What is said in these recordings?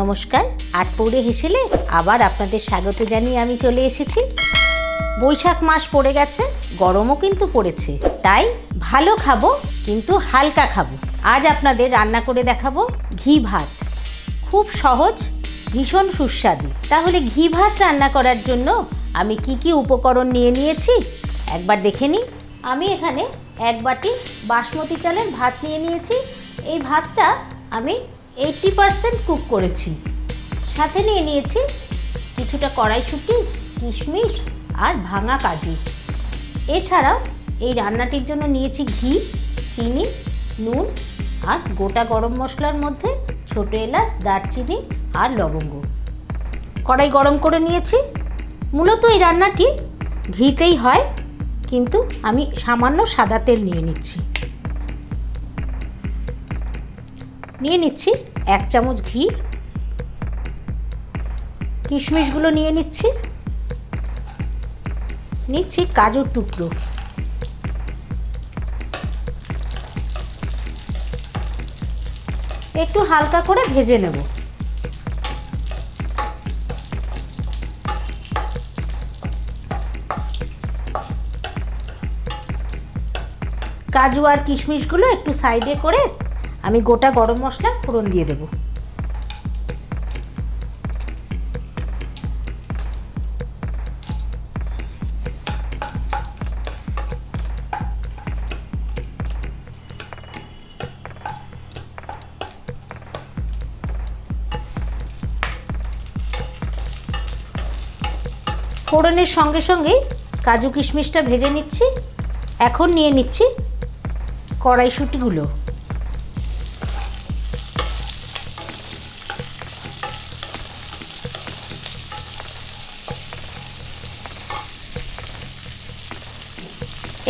নমস্কার, আটপৌরে হেসেলে আবার আপনাদের স্বাগত জানিয়ে আমি চলে এসেছি। বৈশাখ মাস পড়ে গেছে, গরমও কিন্তু পড়েছে, তাই ভালো খাবো কিন্তু হালকা খাবো। আজ আপনাদের রান্না করে দেখাবো ঘি ভাত। খুব সহজ, ভীষণ সুস্বাদু। তাহলে ঘি ভাত রান্না করার জন্য আমি কি কি উপকরণ নিয়ে নিয়েছি একবার দেখে নিই। আমি এখানে 1 বাটি বাসমতি চালের ভাত নিয়ে নিয়েছি। এই ভাতটা আমি 80% কুক করেছি। সাথে নিয়ে নিয়েছি কিছুটা কড়াইশুঁটি, কিশমিশ আর ভাঙা কাজু। এছাড়াও এই রান্নাটির জন্য নিয়েছি ঘি, চিনি, নুন আর গোটা গরম মশলার মধ্যে ছোটো এলাচ, দারচিনি আর লবঙ্গ। কড়াই গরম করে নিয়েছি। মূলত এই রান্নাটি ঘিতেই হয়, কিন্তু আমি সামান্য সাদা তেল নিয়ে নিচ্ছি। 1 চামচ ঘি। কিশমিশগুলো নিয়ে নিচ্ছি কাজুর টুকরো। একটু হালকা করে ভেজে নেব। কাজু আর কিশমিশগুলো একটু সাইডে করে আমি গোটা গরম মশলা ফোড়ন দিয়ে দেব। ফোড়নের সঙ্গে সঙ্গেই কাজু কিশমিশটা ভেজে নিচ্ছি। এখন নিয়ে নিচ্ছি কড়াইশুঁটিগুলো।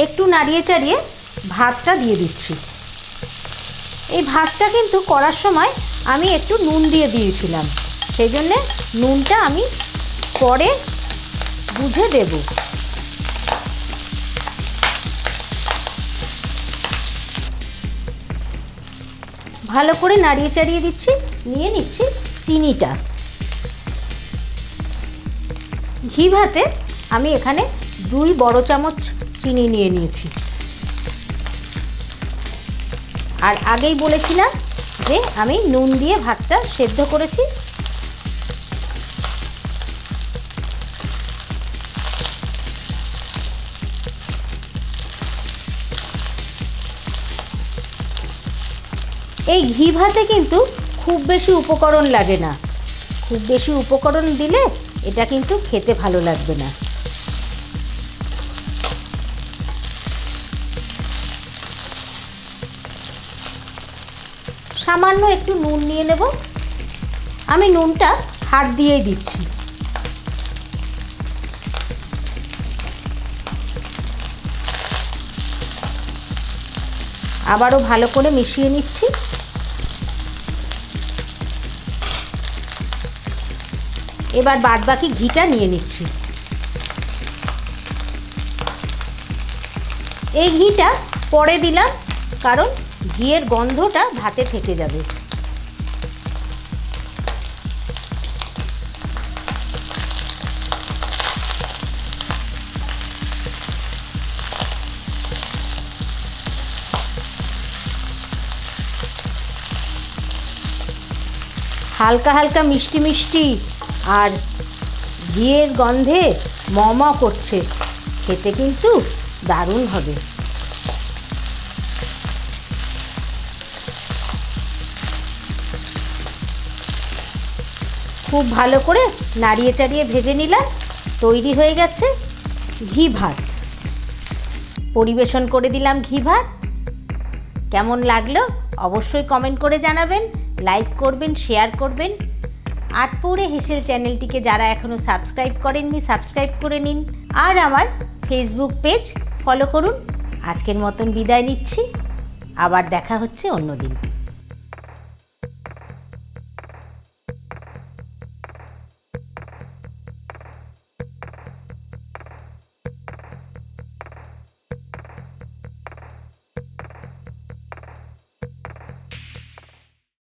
একটু নাড়িয়ে চাড়িয়ে ভাতটা দিয়ে দিচ্ছি। এই ভাতটা কিন্তু করার সময় আমি একটু নুন দিয়ে দিয়েছিলাম, সেই জন্যে নুনটা আমি পরে বুঝে দেব। ভালো করে নাড়িয়ে চাড়িয়ে দিচ্ছি। নিয়ে নিচ্ছি চিনিটা। ঘি ভাতে আমি এখানে 2 বড় চামচ চিনি নিয়ে নিয়েছি। আর আগেই বলেছিলাম যে আমি নুন দিয়ে ভাতটা সেদ্ধ করেছি। এই ঘি ভাতে কিন্তু খুব বেশি উপকরণ লাগে না। খুব বেশি উপকরণ দিলে এটা কিন্তু খেতে ভালো লাগবে না। সামান্য একটু নুন নিয়ে নেব। আমি নুনটা হাত দিয়েই দিচ্ছি। আবারও ভালো করে মিশিয়ে নিচ্ছি। এবার বাদবাকি ঘিটা নিয়ে নিচ্ছি। এই ঘিটা পরে দিলাম, কারণ ঘিয়ের গন্ধটা ভাতে থেকে যাবে। হালকা হালকা মিষ্টি মিষ্টি আর ঘিয়ের গন্ধে ম করছে, খেতে কিন্তু দারুণ হবে। খুব ভালো করে নাড়িয়ে চাড়িয়ে ভেজে নিলাম। তৈরি হয়ে গেছে ঘি ভাত। পরিবেশন করে দিলাম ঘি ভাত। কেমন লাগলো অবশ্যই কমেন্ট করে জানাবেন, লাইক করবেন, শেয়ার করবেন। আটপৌরে হেসেল চ্যানেলটিকে যারা এখনও সাবস্ক্রাইব করেননি সাবস্ক্রাইব করে নিন, আর আমার ফেসবুক পেজ ফলো করুন। আজকের মতন বিদায় নিচ্ছি, আবার দেখা হচ্ছে অন্যদিন।